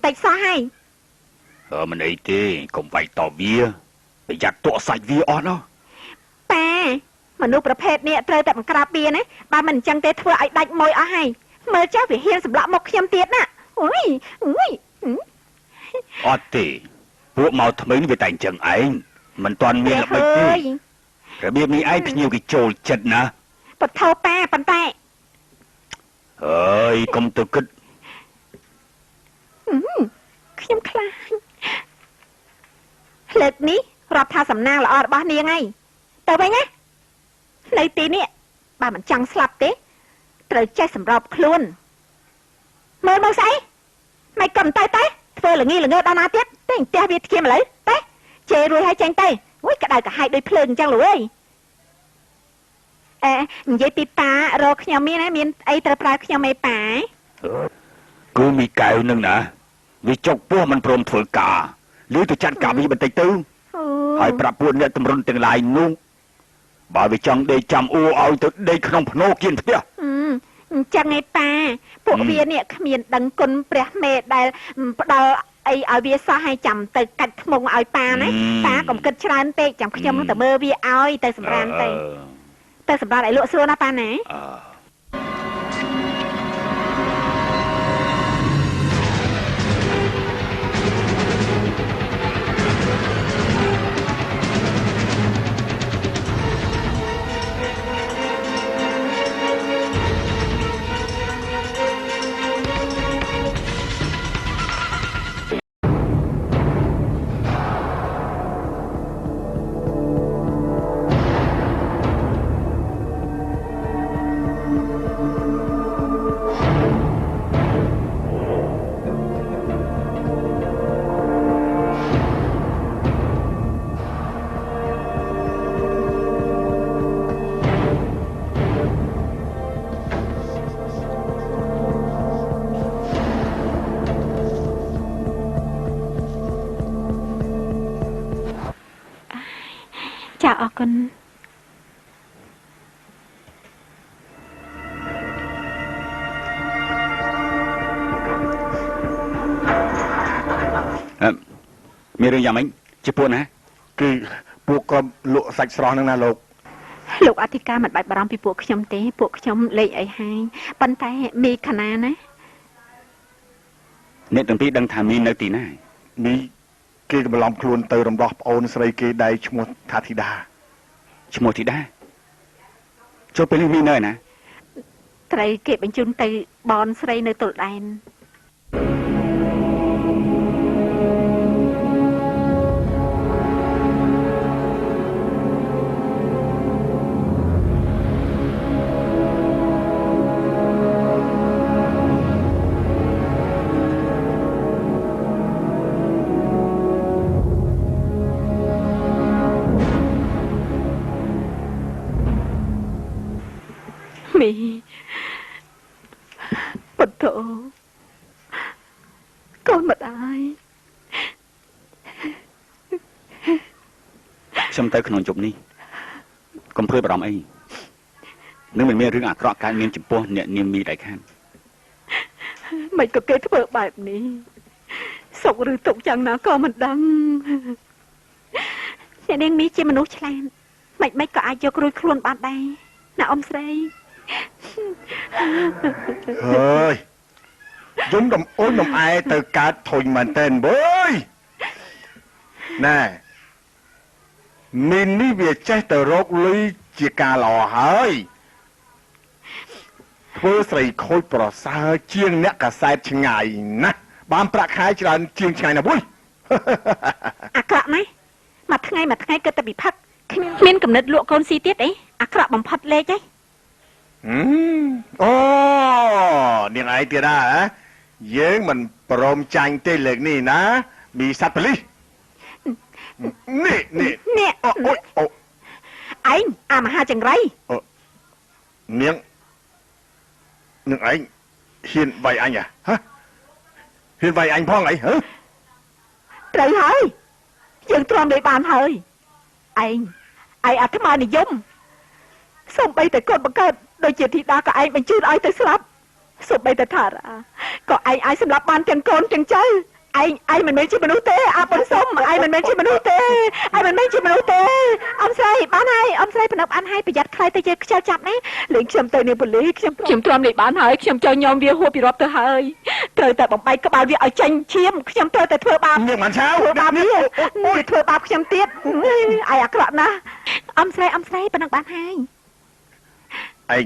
តិចសោះហើយមិនអីទេកុំវាយតវាប្រយ័ត្នតក់សាច់វាអស់ណោះប៉ាមនុស្សប្រភេទនេះត្រូវតែបង្ក្រាបវាណាបើមិនអញ្ចឹងទេធ្វើឲ្យដាច់ម៉ួយអស់ហើយមើលចាស់វាហ៊ានសម្លាប់មុខខ្ញុំទៀតណាអូយអត់ទេពួកមកថ្មីនេះវាតែអញ្ចឹងឯងមិនទាន់មានល្បិចទេរបៀបនេះឯងភ្ញៀវគេចូលចិត្តណាបថោប៉ាប៉ុន្តែអើយកុំទៅគិតខ្ញុំខ្លាចលើកនេះរាប់ថាសំណាងល្អរបស់នាងហើយទៅវិញណានៅទីនេះបើមិនចង់ស្លាប់ទេត្រូវចេះសម្របខ្លួនមើលស្អីមិនកុំទៅធ្វើល្ងីល្ងើដល់ណាទៀតតែផ្ទះវាធ្គាមឥឡូវតែជេររួយហើយចេញទៅអូយក្តៅកាហាយដូចភ្លើងអញ្ចឹងលោកអើយនិយាយពីប៉ารកខ្ញុំមានអីត្រូវប្រើខ្ញុំឯប៉ាគឺមីកៅនឹងណាវាចុកពោះមិនព្រមធ្វើការឬទៅចាត់ការវាបន្តិចទៅហើយប្រាប់ពួកអ្នកតម្រុនទាំងឡាយនោះបើវាចង់ដេកចាំអ៊ូឲ្យទៅដេកក្នុងភ្នោគៀនផ្ទះអញ្ចឹងឯប៉ាពួកវានេះគ្មានដឹងគុណព្រះមេដែលផ្ដល់អីឲ្យវាសោះឲ្យចាំទៅកាច់ធ្មងឲ្យប៉ាណាប៉ាកុំគិតច្រើនពេកចាំខ្ញុំនឹងទៅមើលវាឲ្យទៅសម្រានទៅសម្រានឲ្យលក់ស្រួលណាប៉ាណាចាអរគុណមានរឿងយ៉ាងម៉េចជាពួកណាគឺពួកក៏លក់សាច់ស្រស់ហ្នឹងណាលោកអធិការមិនបាច់បារម្ភពីពួកខ្ញុំទេពួកខ្ញុំលេខអីហើយប៉ុន្តែមីខណាណាអ្នកទាំងពីរដឹងថាមីនៅទីណាមីគេកំឡំខ្លួនទៅរំដោះប្អូនស្រីគេដែលឈ្មោះថាធីតាឈ្មោះធីតាចូលពេលនេះមីនៅណាត្រូវគេបញ្ជូនទៅបនស្រីនៅទល់ដែនមីបតោកូនម្ដាយខ្ញុំទៅក្នុងជប់នេះកុំព្រួយបារម្ភអីនឹងមិនមានរឿងអាក្រក់កើតមានចំពោះអ្នកនាងមីដៃខានមិនក៏គេធ្វើបែបនេះសុខឬទុក្ខយ៉ាងណាក៏មិនដឹងអ្នកនាងមីជាមនុស្សឆ្លាតមិនក៏អាចយករួចខ្លួនបានដែរណាអ៊ំស្រីហើយយំដំអូនដំអែទៅកើតធុញមែនតើបើយណែមីននេះវាចេះទៅរកលុយជាការល្អហើយធ្វើស្រីខូចប្រសើរជាងអ្នកកសែតឆ្ងាយណាស់បានប្រាក់ខែច្រើនជាងឆ្ងាយណាស់បុយអាក្រក់ណាស់មួយថ្ងៃគិតតែពិភពគ្មានកំណត់លក់កូនស៊ីទៀតអីអាក្រក់បំផុតលេខឯងអូនាងឯងទៀតណាយើងមិនព្រមចាញ់ទេលើកនេះណាមីសត្វប៉លីសនេះអូឯងអាមហាចង្រៃនាងឯងហ៊ានវាយអញហ៎ហ៊ានវាយអញផងអីហ៎ត្រូវហើយយើងទ្រាំលេបានហើយឯងអាត្មានិយមសូម្បីតែកូនបង្កើតដូចជាធីតាក៏ឯងបញ្ជូនឲ្យទៅស្លាប់ សូម្បីតែថារាក៏ឯងអាចសម្លាប់បានទាំងកូនទាំងចៅឯងមិនមែនជាមនុស្សទេអាប៉ុនសុំឯងមិនមែនជាមនុស្សទេឯងមិនមែនជាមនុស្សទេអ៊ំស្រីបានហើយអ៊ំស្រីប្រណិបអានហើយប្រយ័ត្នខ្លាយទៅជាខ្ជិលចាប់ណាលេងខ្ញុំទៅនាងប៉ូលីសខ្ញុំទ្រាំនេះបានហើយខ្ញុំចង់ញោមវាហួសពីរាប់ទៅហើយត្រូវតែបំបែកក្បាលវាឲ្យចេញឈាមខ្ញុំត្រូវតែធ្វើបាប នាងបានឆាវ ធ្វើបាបវាធ្វើបាបខ្ញុំទៀតឯងអាក្រក់ណាស់អ៊ំស្រីប្រណិបបានហើយ ឯ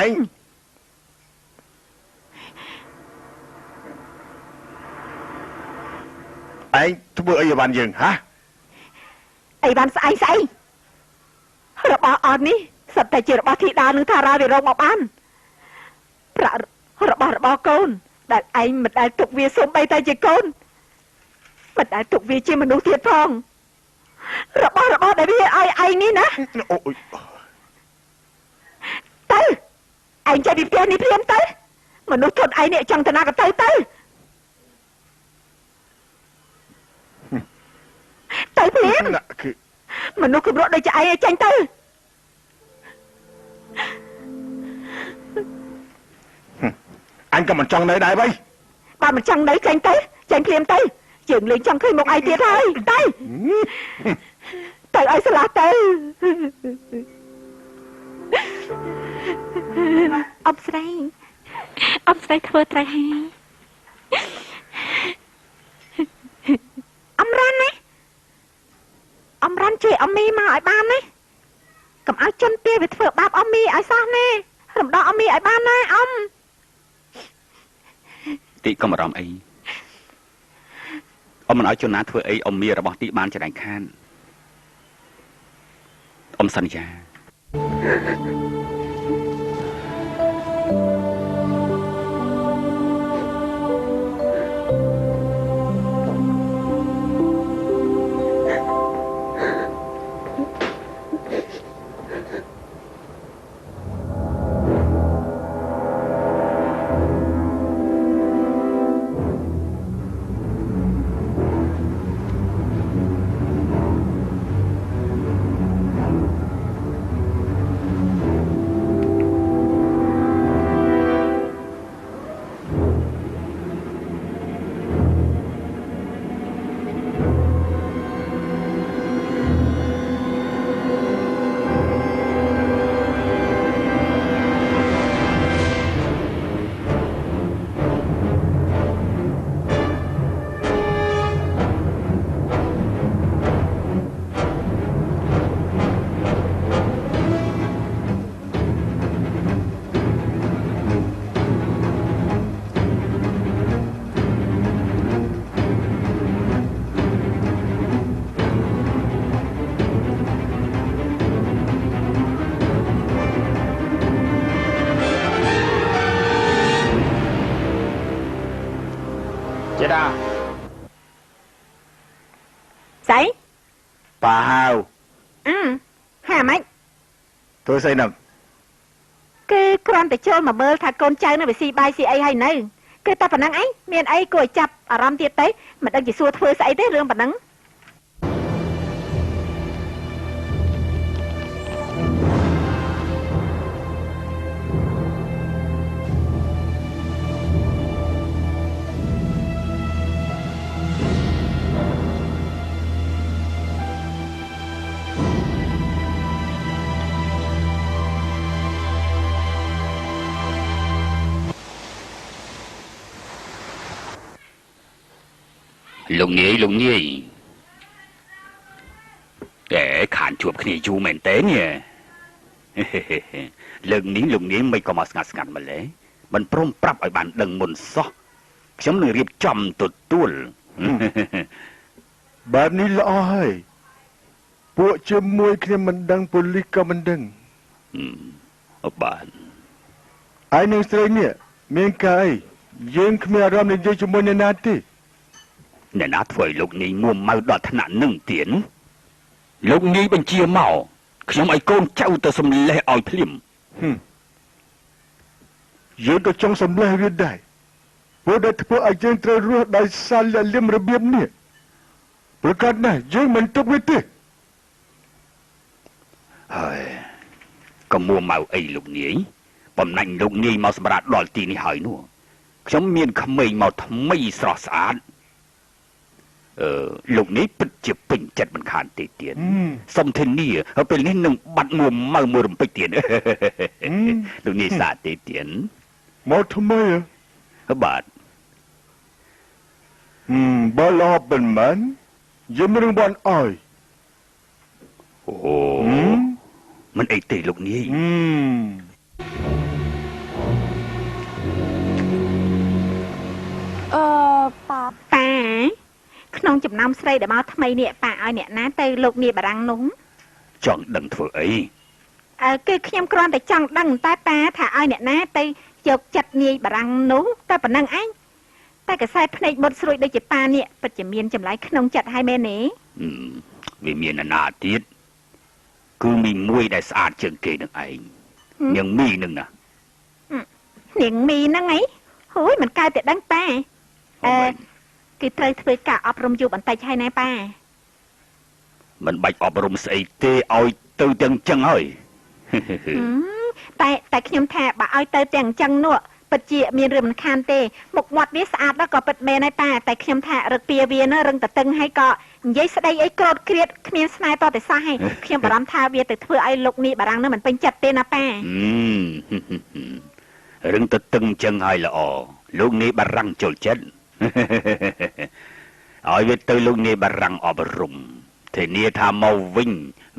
ង ឯងធ្វើអីបានយើងហ៎អីបានស្អីរបស់អត់នេះសិតតែជារបស់ធីតានឹងថារាវារងមកបានប្រាក់របស់កូនដែលឯងមិនដែលទុកវាសូម្បីតែជាកូនមិនដែលទុកវាជាមនុស្សទៀតផងរបស់ដែលវាឲ្យឯងនេះណាអូយទៅឯងចេះពីផ្ទះនេះព្រាមទៅមនុស្សធន់ឯងនេះចង់ទៅណាក៏ទៅព្រាមមនុស្សគម្រក់ដូចជាឯងឲ្យចេញទៅអញក៏មិនចង់នៅដែរបៃបើមិនចង់នៅចេញព្រាមទៅយើងលេងចង់ឃើញមុខឯងទៀតហើយទៅឲ្យស្លាស់ទៅអ៊ំស្រីធ្វើត្រូវហើយអ៊ំរ៉ាន់ណាអ៊ំរ៉ាន់ជួយអ៊ំមីមកឲ្យបានណាកុំឲ្យចិនពីវាធ្វើបាបអ៊ំមីឲ្យសោះណារំដោះអ៊ំមីឲ្យបានណាអ៊ំទីកុំអារម្មណ៍អីអ៊ំមិនឲ្យជនណាធ្វើអីអ៊ំមីរបស់ទីបានចែកខានអ៊ំសន្យាស្អីប៉ាហាវហាម៉េចធ្វើស្អីហ្នឹងគឺគ្រាន់តែចូលមកមើលថាកូនចៅនៅវាស៊ីបាយស៊ីអីហើយនៅគឺតែប៉ុណ្ណឹងឯងមានអីគួរឲ្យចាប់អារម្មណ៍ទៀតទៅមិនដឹងជាសួរធ្វើស្អីទេរឿងប៉ុណ្ណឹងលោកនាយតែខានជួបគ្នាយូរមែនតើញ៉េលើកនេះលោកនាយមិនក៏មកស្ងាត់ម្ល៉េះមិនព្រមប្រាប់ឲ្យបានដឹងមុនសោះខ្ញុំនឹងរៀបចំទទួលបែបនេះល្អហើយពួកជាមួយគ្នាមិនដឹងប៉ូលីសក៏មិនដឹងបានឯនឹងស្រីនេះមានកាយយើងគ្មានអារម្មណ៍និយាយជាមួយអ្នកណាទេ អ្នកណាធ្វើឲ្យលោកនាយមួម៉ៅដល់ថ្នាក់នឹងទៀតលោកនាយបញ្ជាមកខ្ញុំឲ្យកូនចៅទៅសំលេះឲ្យភ្លាម យើងក៏ចង់សម្លេះវាដែរព្រោះដែលធ្វើឲ្យយើងត្រូវរស់ដោយសារលាក់លៀមរបៀបនេះប្រកាសណាស់យើងមិនទុកវាទេ ហើយក៏មួម៉ៅអីលោកនាយបំណាញ់លោកនាយមកសម្រាប់ដល់ទីនេះហើយនោះខ្ញុំមានក្មេងមកថ្មីស្រស់ស្អាតលោកនាយពិតជាពេញចិត្តមិនខានទេទៀតសុំធានាពេលនេះនឹងបាត់មួម៉ៅមួយរំពេចទៀត លោកនាយសាទេទៀត មកថ្មីបាទ បើល្អប៉ុន្មានយើងមិនបានអើយ អូមិនអីទេលោកនាយ ប៉ាក្នុងចំណោមស្រីដែលមកថ្មីនេះប៉ាឲ្យអ្នកណាទៅលោកនាយបារាំងនោះ ចង់ដឹងធ្វើអី គឺខ្ញុំគ្រាន់តែចង់ដឹងតែប៉ាថាឲ្យអ្នកណាទៅយកចិត្តនាយបារាំងនោះតែប៉ុណ្្នឹងឯងតែកសែភ្នែកមុតស្រួយដូចជាប៉ានេះពិតជាមានចម្លើយក្នុងចិត្តហើយមែនទេ វាមានអាណាទៀតគឺមីមួយដែលស្អាតជាងគេនឹងឯងនាងមីនឹងណា នាងមីហ្នឹងអីហូយមិនកើតតែដឹងប៉ាគឺត្រូវធ្វើការអប់រំយូរបន្តិចហើយណែប៉ា មិនបាច់អប់រំស្អីទេឲ្យទៅទាំងចឹងហើយ តែខ្ញុំថាបើឲ្យទៅទាំងអញ្ចឹងនោះពិតជាមានរឿងមិនខានទេមុខមាត់វាស្អាតដល់ក៏ពិតមែនហើយប៉ាតែខ្ញុំថារឹកពីវានោះរឹងតតឹងហើយក៏និយាយស្ដីអីក្រោតគ្រៀតគ្មានស្នេហ៍តតែសោះហើយខ្ញុំបារម្ភថាវាទៅធ្វើឲ្យលោកនាយបារាំងនោះមិនពេញចិត្តទេណាប៉ា រឹងតតឹងចឹងហើយល្អលោកនាយបារាំងចូលចិត្ត ឲ្យវាទៅលោកនាយបារាំងអប់រំធានាថាមកវិញ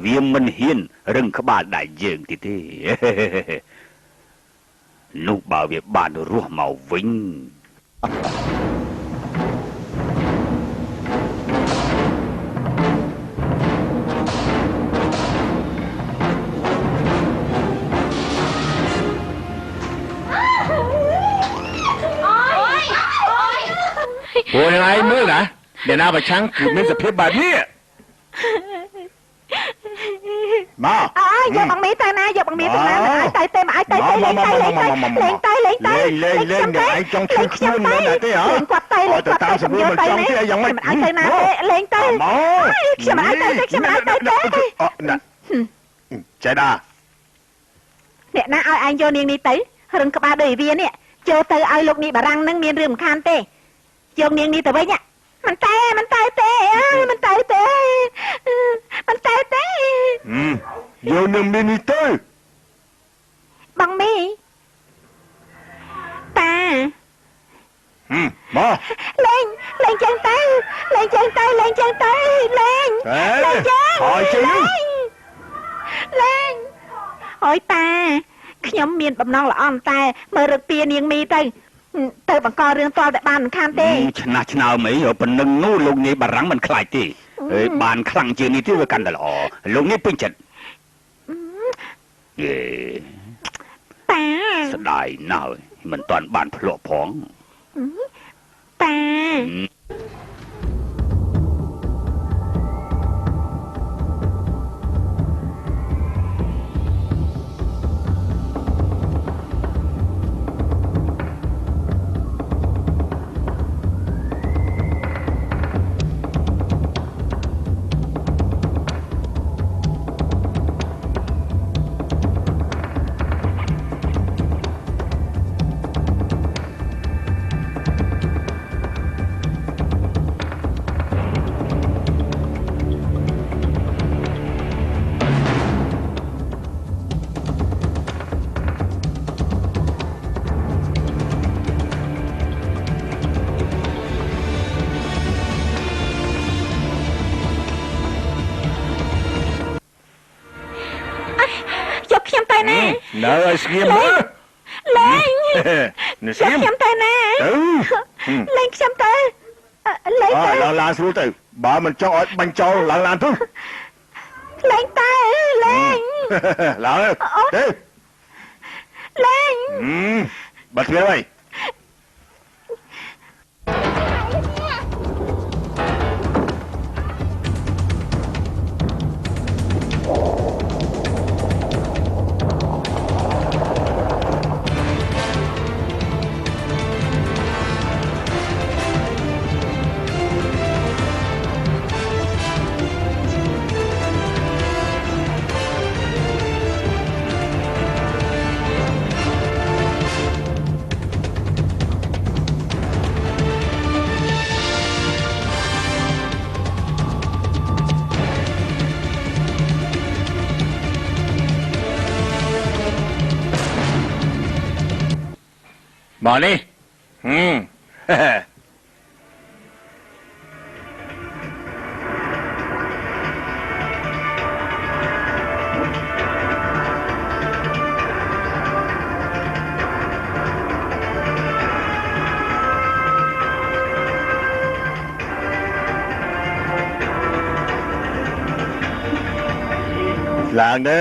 វាមិនហ៊ានរឹងក្បាលដៃយើងទៀតទេ នោះបើវាបានរស់មកវិញ ព្រោះយ៉ាងไรមើលណាអ្នកណាប្រឆាំងគឺមានសភាពបែបនេះមក យកបងមីទៅណាយកបងមីទៅណាឲ្យទៅទេមកឲ្យទៅទេលេងទៅលេងទៅលេងទៅលេងទៅ លេងឯងចង់ជួយខ្លួនមែនទេហ៎ លេងគាត់ទៅលេងគាត់ទៅខ្ញុំយកទៅនេះយ៉ាងម៉េចឲ្យទៅណាទេលេងទៅខ្ញុំឲ្យទៅទេខ្ញុំឲ្យទៅទេចៃដា អ្នកណាឲ្យឯងយកនាងនេះទៅរឹងក្បាលដូចវានេះចូលទៅឲ្យលោកនេះបារាំងនឹងមានរឿងមិនខានទេយកនាងនេះទៅវិញមិនតែទេមិនតែទេមិនតែទេយកនាងមីនេះទៅ បងមីតា មក លេងចឹងទៅលេងចឹងទៅលេងចឹងទៅលេងចឹង ហើយចឹង លេងអើយតាខ្ញុំមានបំណងល្អតែមើលរឹកពីនាងមីទៅបង្ករឿងតលតែបានមិនខានទេ ឆ្នះឆ្នើមអីប៉ុណ្ណឹងនោះលោកនាយបារាំងមិនខ្លាចទេហើយបានខ្លាំងជាងនេះទៀតវាកាន់តែល្អលោកនាយពេញចិត្តតា ស្ដាយណាស់មិនតាន់បានភ្លក់ផង តា នៅឲ្យស្ងៀមមើល លេង នៅស្ងៀម ខ្ញុំទៅណា ទៅ លេងខ្ញុំទៅលេងទៅ ឡើងឡានស្រួលទៅបើមិនចង់ឲ្យបាញ់ចោលឡើងឡានទៅ លេងទៅលេង ឡើងទៅ លេង បាត់ទ្វារហើយ មកនេះឡើងទៅ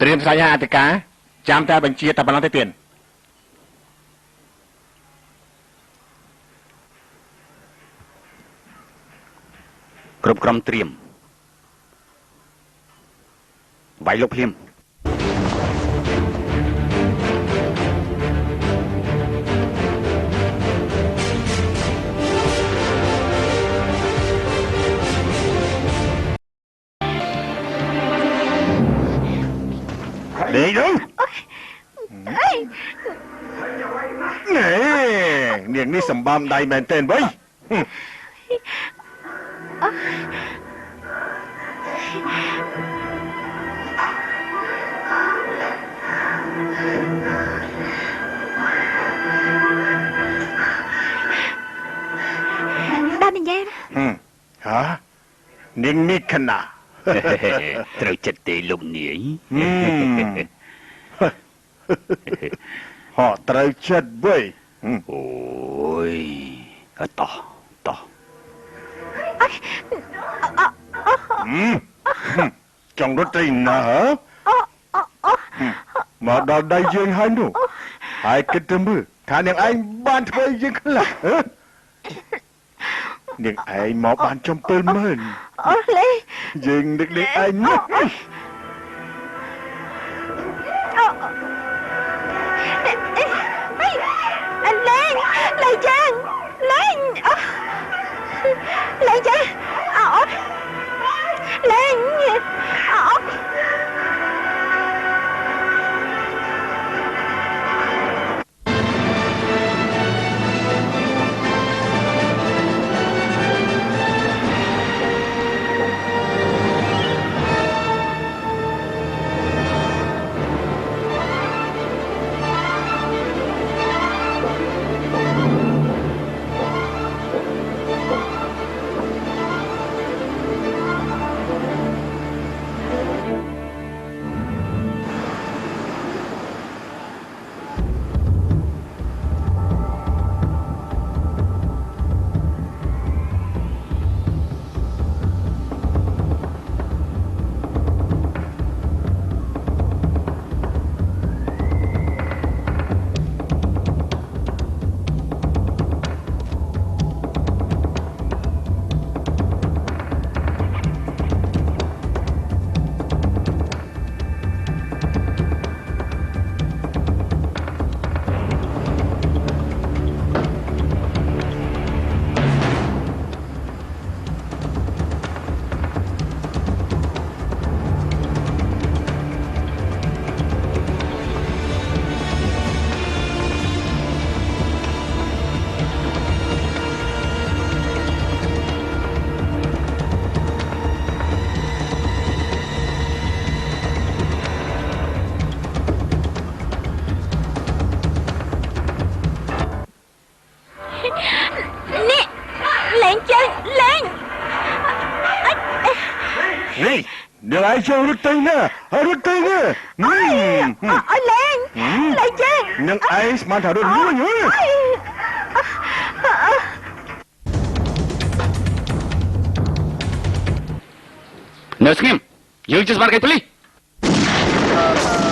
ត្រៀមផ្សាយអធិការចាំតែបញ្ជាតែប៉ុណ្ណោះទេទៀត គ្រប់ក្រុមត្រៀមវាយលោកភ្លាម Đi đúng Nè Niềng đi sầm băm đầy mẹn tên với Đau này nha Hả Niềng mi khăn àត្រូវចិត្តទេលោកនាយ Họត្រូវចិត្តវិញ អូយតោះតោះ ចង់រត់ទៅណាហ៎មកដល់ដៃយើងហើយនោះហើយគិតទៅមើលថានាងឯងបានធ្វើយើងខ្លះនាងឯងមកបានចំ70000 Lê យើងនឹកនាងឯងណាស់ Anh Lan Lan Trang Lan Lan Trang Lan Này Đừng ai cho rút tay nè Rút tay nè Ôi Lan Lan Trang Nâng ai mà thảo đơn nữa nhớនៅស្ងៀមយើងជាសមាជិកប៉ូលីស Nè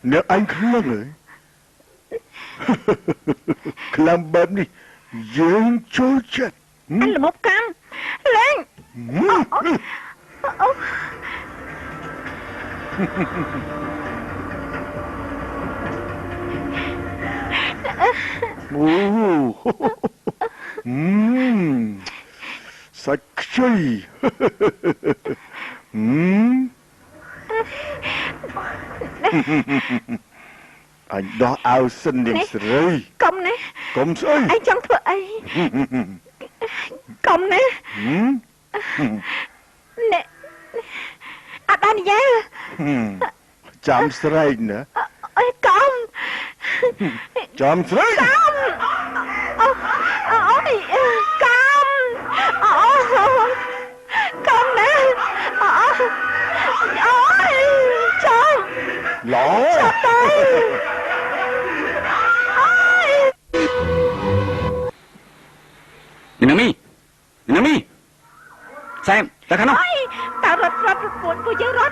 Nếu anh không rồi làm bấm đi dương cho chặt. Anh là một cam lên. Sạch chay. Anh đó ao xin điểm sợi. Công nè. Công sợi. Anh chẳng thưa ấy. Công nè. Nè. À ba nè. Chạm sợi nữa. Công. Chạm sợi. Công. Ôi. Công. Công nè. Ôi. Chồng. Lỗ. Chồng đây. Nami Nami Xem ta khăn không Ôi. Tao rớt buồn của chứ rớt.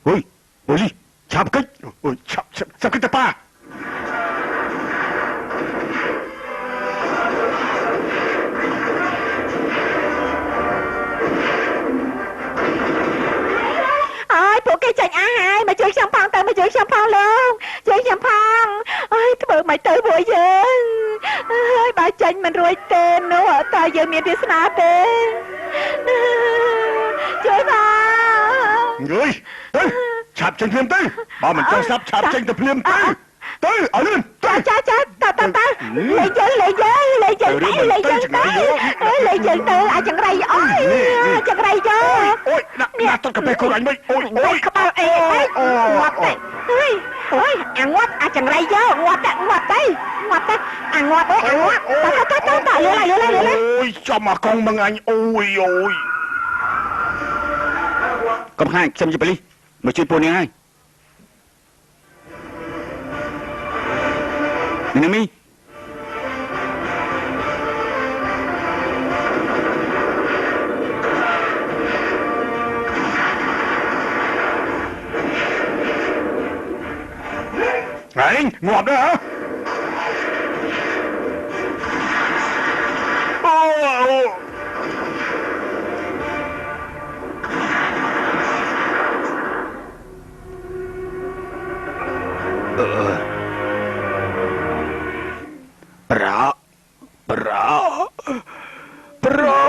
Ôi. Ôi gì chạm kích. Ôi chạm kích ta pa. Ôi,ពួកគេចាញ់អាហើយមកជួយខ្ញុំផងទៅមកជួយខ្ញុំផងលោកជួយខ្ញុំផងអើយធ្វើមិនទៅពួកយើងអើយបើចាញ់មិនរួចទេនោះតើយើងមានវាសនាទេជួយផង Người tới chạp tranh phim tới. Bà mình cho sắp chạp tranh tập phim tới. Tới ở lên. Cha ta lấy dân tới ai chẳng rầy ôi chẳng rầy cho Ôi nè tôi cặp cô anh mấy. Ôi ngoặt đấy ôi ngoặt chẳng rầy cho ngoặt đấy ngoặt đấy ngoặt ta lừa lại ôi sao mà con bằng anh. Ôi Cầm hai xem gì đi mà chơi pôn hai Nami Này ngọt đó hả. Bro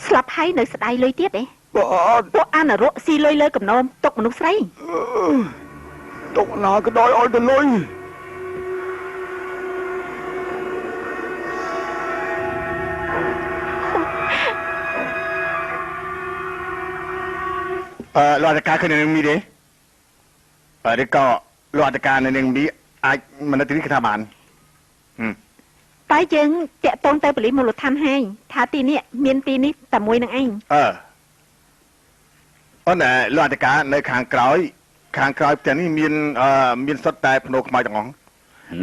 ស្លាប់ហើយនៅស្ដាយលុយទៀតទេ Bọn ពួកអានរកស៊ីលុយលើកំណោមទុកមនុស្សស្រី Tụi nào cái đói ôi tôi lôi Loạt ca khơi nên mi đấy. Ở đây có loạt ca nên mi ai mà nó tiếng cái thà bạn. តែយើងតាក់ទងទៅប៉ូលីសមូលដ្ឋានហើយថាទីនេះមានទីនេះតែមួយនឹងឯង អូនលោះតកានៅខាងក្រោយផ្ទះនេះមានសុទ្ធតែភ្នោខ្មៅទាំងអស់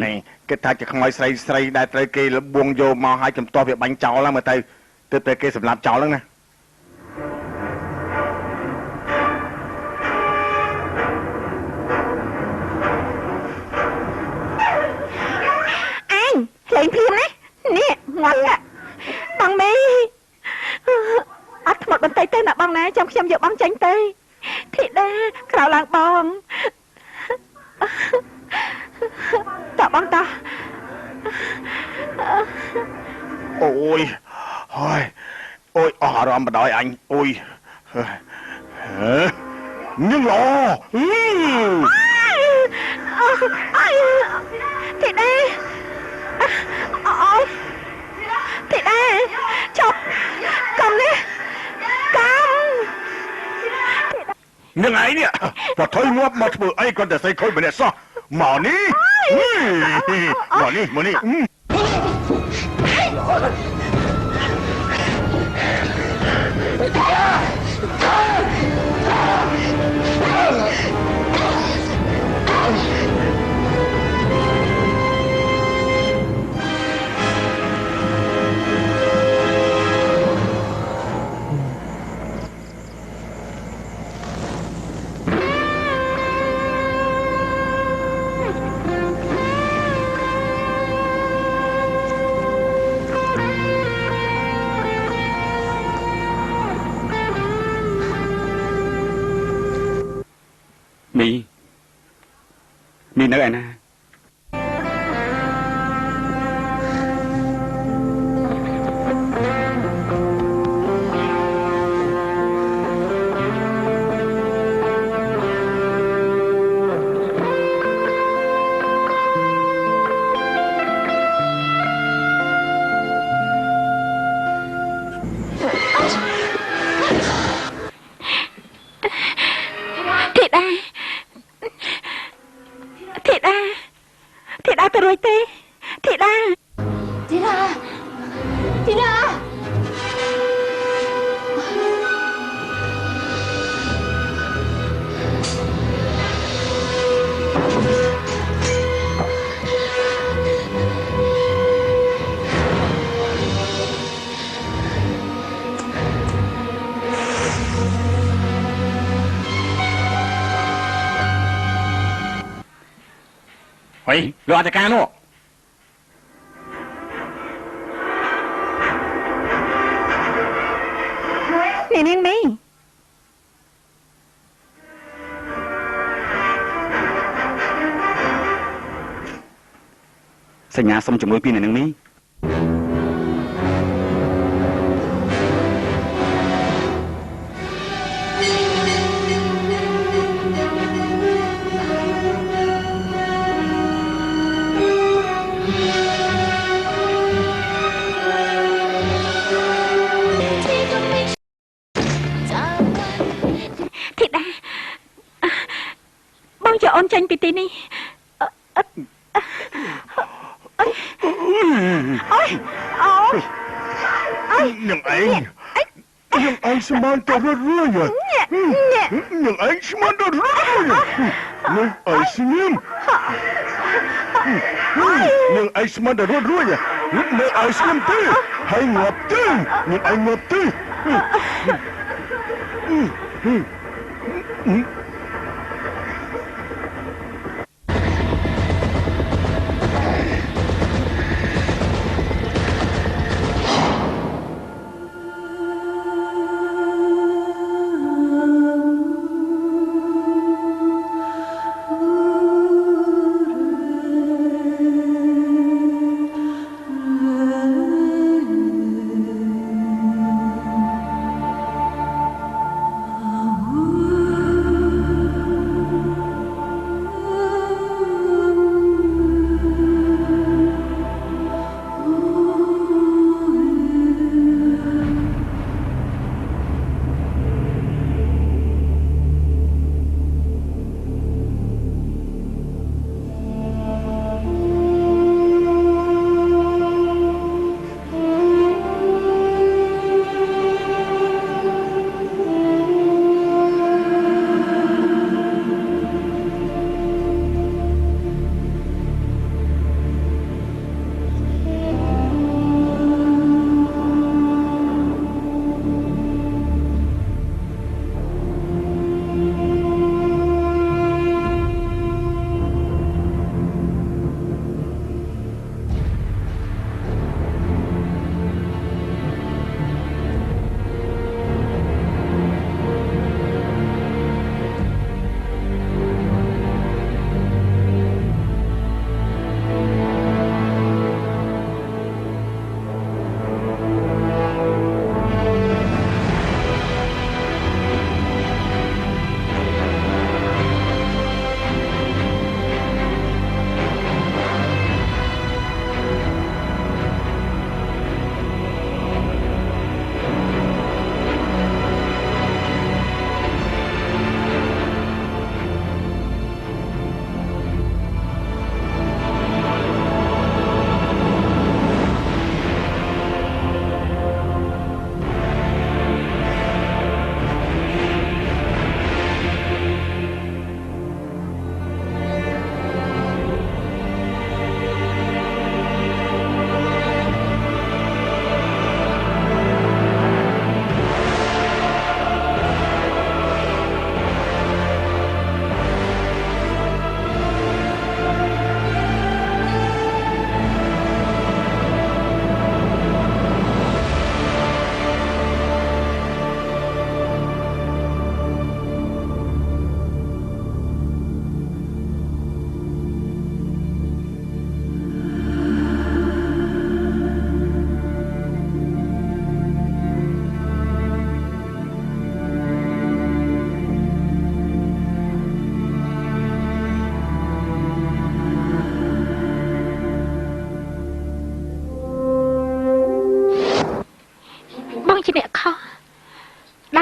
នេះគេថាជាខ្មៅស្រីដែលត្រូវគេលបួងយកមកឲ្យចំទាស់វាបាញ់ចោលហ្នឹងមើលទៅទើបតែគេសម្លាប់ចោលហ្នឹងណាអញលេងភ្លាមណានេះងាត់បងមីអត់ថ្មត់បន្តិចទេណាបងណាចាំខ្ញុំយកបងចាញ់ទៅធីតាក្រៅឡើងបងតបងត ôi ôi ở đó mà đòi anh ôi nhưng lò thì đây ôi thì đây chọc cầm đi cầm nhưng ấy nè và thôi ngóp mà bữa ấy còn để xây khôi bên này sao mỏ ní mỏ ní នៅឯណាធីតាទៅរួចទេធីតាហើយលោកអធិការនោះនេះនាងមីសញ្ញាសុំជំនួយពីអ្នកនឹងមីបងចៅអូនចាញ់ពីទីនេះនឹងឯងស្មានទៅរត់រួយនឹងឯងស្មានទៅរត់រួយនឹងឯងស្ងៀមនឹងឯងស្មានទៅរត់រួយនឹងឯងស្ងៀមទេហើយងាប់ទេនឹងឯងងាប់ទេ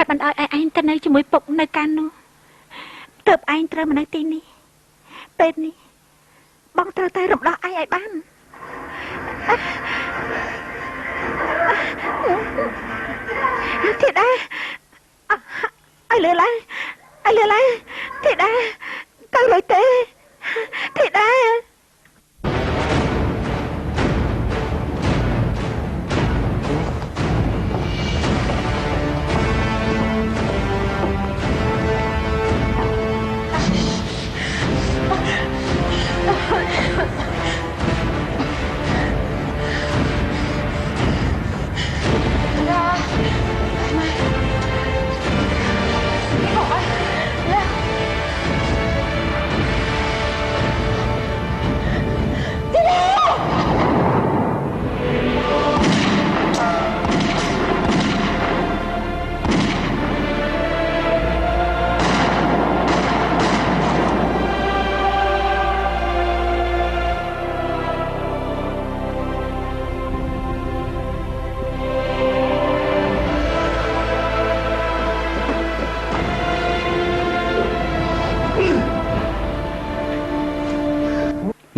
បណ្ដោយឲ្យឯងទៅនៅជាមួយពុកនៅកាលនោះទើបឯងត្រូវមកនៅទីនេះពេលនេះបងត្រូវតែរំដោះឯងឲ្យបានធីតាឲ្យលឺឡើងធីតាទៅលុយទេធីតា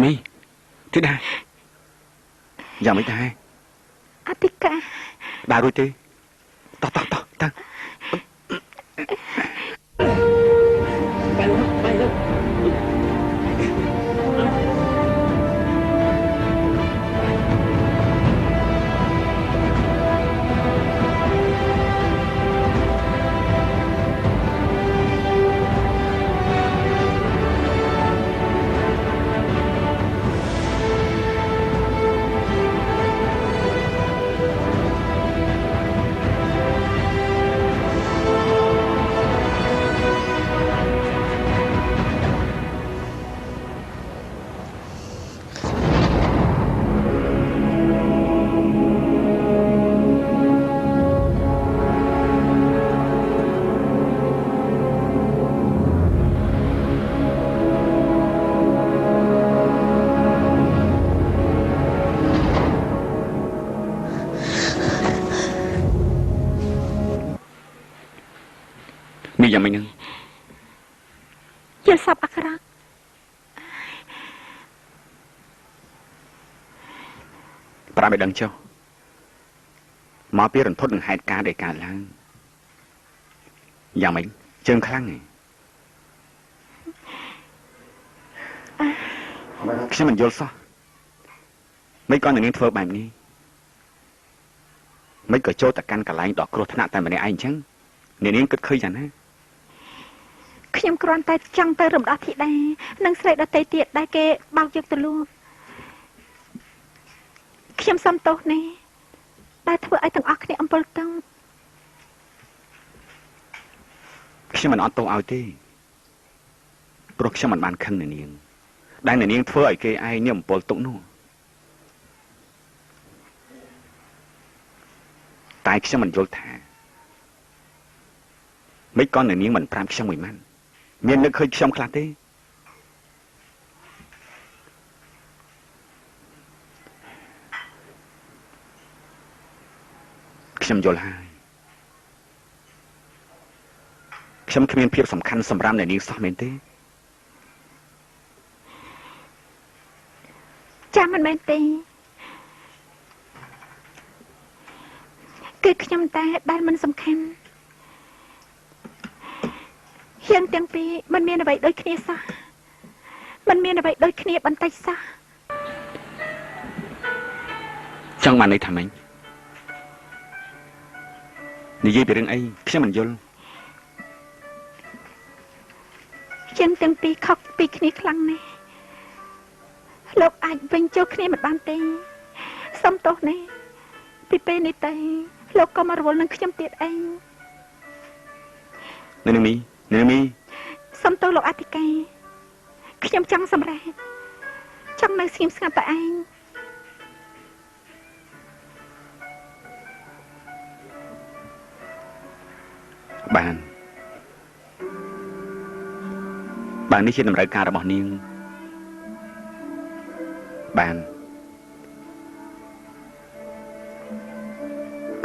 មីទីដែរយ៉ាងមិនដែរ អតិកា ដើររួចទេតោះទៅមីយ៉ាងមិនហ្នឹងយល់សពអាក្រក់ប្រាប់ឲ្យដឹងចុះមកពីរន្ធត់នឹងហេតុការណ៍ដែលកើតឡើងយ៉ាងមិនជើងខ្លាំងហ៎ខ្ញុំមិនយល់សោះមិនក៏នឹងនាងធ្វើបែបនេះមិនក៏ចូលតែកាន់កន្លែងដល់គ្រោះថ្នាក់តែម្នាក់ឯងអញ្ចឹងនាងគិតឃើញយ៉ាងណាខ្ញុំគ្រាន់តែចង់ទៅរំដោះធីតានិងស្រីដទៃទៀតដែលគេបោកយកទៅលួចខ្ញុំសុំទោសណាដែលធ្វើឲ្យទាំងអស់គ្នាអំពិលតឹងខ្ញុំមិនអត់ទោសឲ្យទេព្រោះខ្ញុំមិនបានខឹងនាងដែលនាងធ្វើឲ្យគេឯងនេះអំពិលទុកនោះតែខ្ញុំមិនយល់ថាមិនក៏នាងមិនប្រាប់ខ្ញុំមួយម៉ាត់មាននឹកឃើញខ្ញុំខ្លះទេខ្ញុំយល់ហើយខ្ញុំគ្មានភាពសំខាន់សម្រាប់នាងសោះមែនទេចាំមិនមែនទេគឺខ្ញុំតែដែលមិនសំខាន់យើងទាំងពីរមិនមានអ្វីដូចគ្នាសោះមិនមានអ្វីដូចគ្នាបន្តិចសោះចង់បានន័យថាម៉េចនិយាយពីរឿងអីខ្ញុំមិនយល់យើងទាំងពីរខុសពីគ្នាខ្លាំងណាស់លោកអាចវិញចូលគ្នាមិនបានទេសុំទោសណាពីពេលនេះទៅលោកក៏មករវល់នឹងខ្ញុំទៀតឯងនាងមីសុំទោសលោកអធិការខ្ញុំចង់សម្រេចចង់នៅស្ងៀមស្ងាត់តែឯងបាននេះជាតម្រូវការរបស់នាងបាន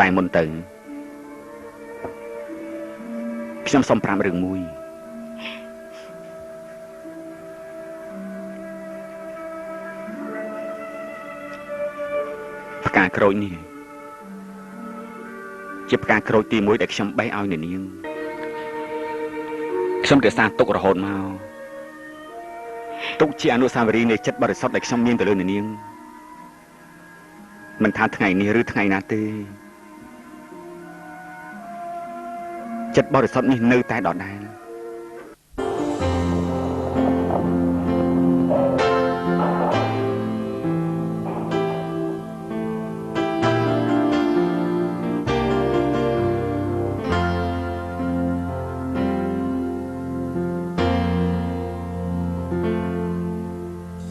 តែមុនទៅ ខ្ញុំសុំ5រឿងមួយផ្កាក្រូចនេះជាផ្កាក្រូចទី1ដែលខ្ញុំបេះឲ្យនាងខ្ញុំរក្សាទុករហូតមកទុកជាអនុស្សាវរីយ៍នៃចិត្តបរិសុទ្ធដែលខ្ញុំមានទៅលើនាងមិនថាថ្ងៃនេះឬថ្ងៃណាទេចិត្តបរិសុទ្ធនេះនៅតែដដែល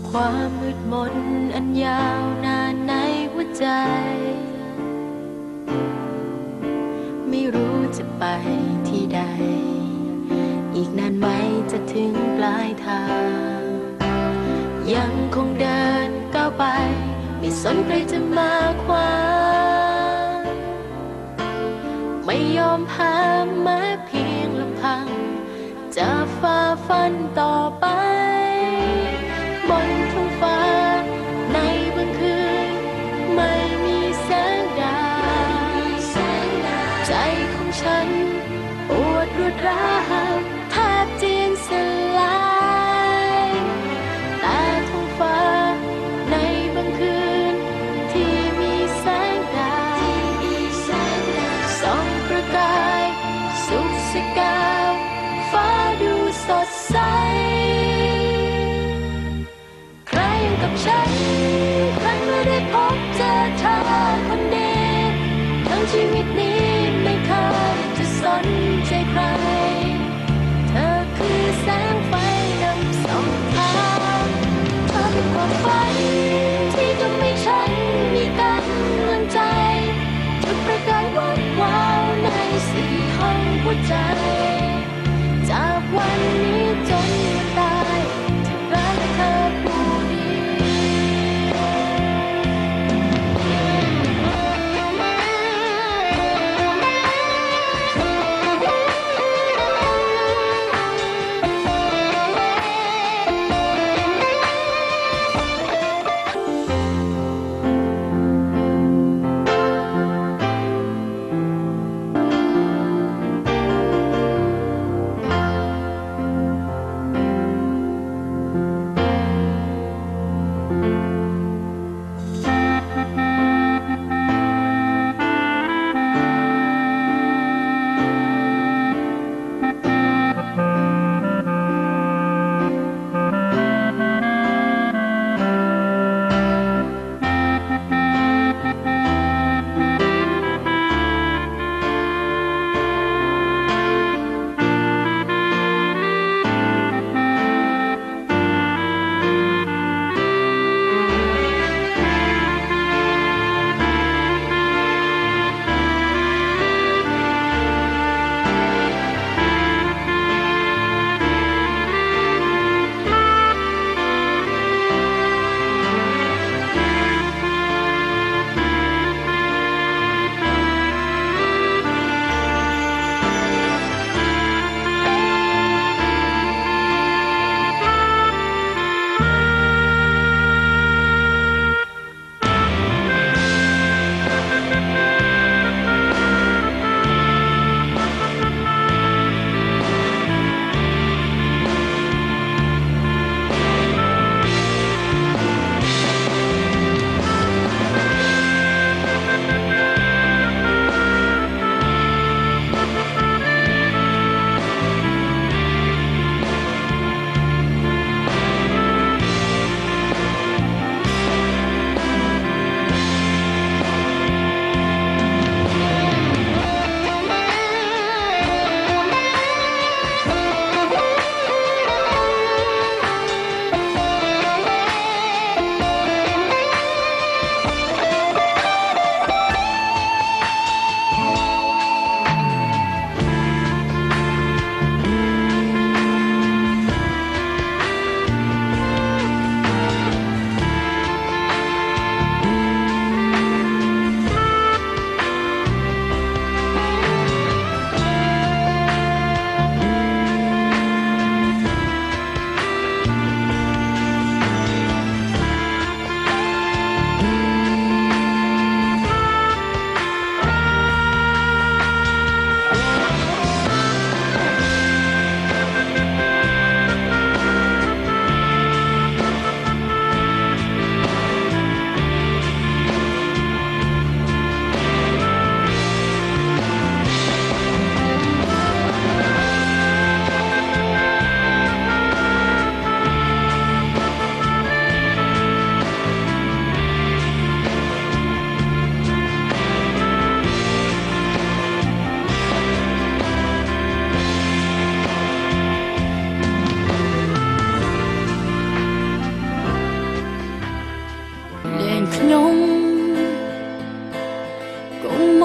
ความมืดมนอันยาวนานในหัวใจไม่รู้จะไปที่ใดอีกนานไหมจะถึงปลายทางยังคงเดินก้าวไปไม่สนใครจะมาขวางไม่ยอมแพ้แม้เพียงลำพังจะฝ่าฟันต่อไปบนท้องฟ้าในบางคืนไม่มีแสงดาวใจของฉันปวดรวดร้าวแทบเจียนสลายแต่ท้องฟ้าในบางคืนที่มีแสงดาวส่องประกายสุขสกาวฟ้าดูสดใสกับฉันครั้งเมื่อได้พบเจอเธอคนดีทั้งชีวิตนี้ไม่เคยจะสนใจใครเธอคือแสงไฟนำส่องทางเธอเป็นความฝันที่ทำให้ฉันมีกำลังใจจุดประกายวับวาวในสี่ห้องหัวใจจากวันนี้จนวันตายจะรักเธอผู้เดียว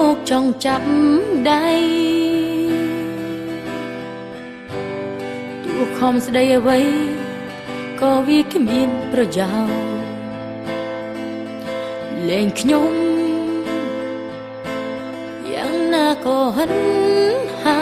មកចង់ចាប់ដៃទោះខំស្ដីអ្វីក៏វាគ្មានប្រយោជន៍លែងខ្ញុំយ៉ាងណាក៏ហិនហា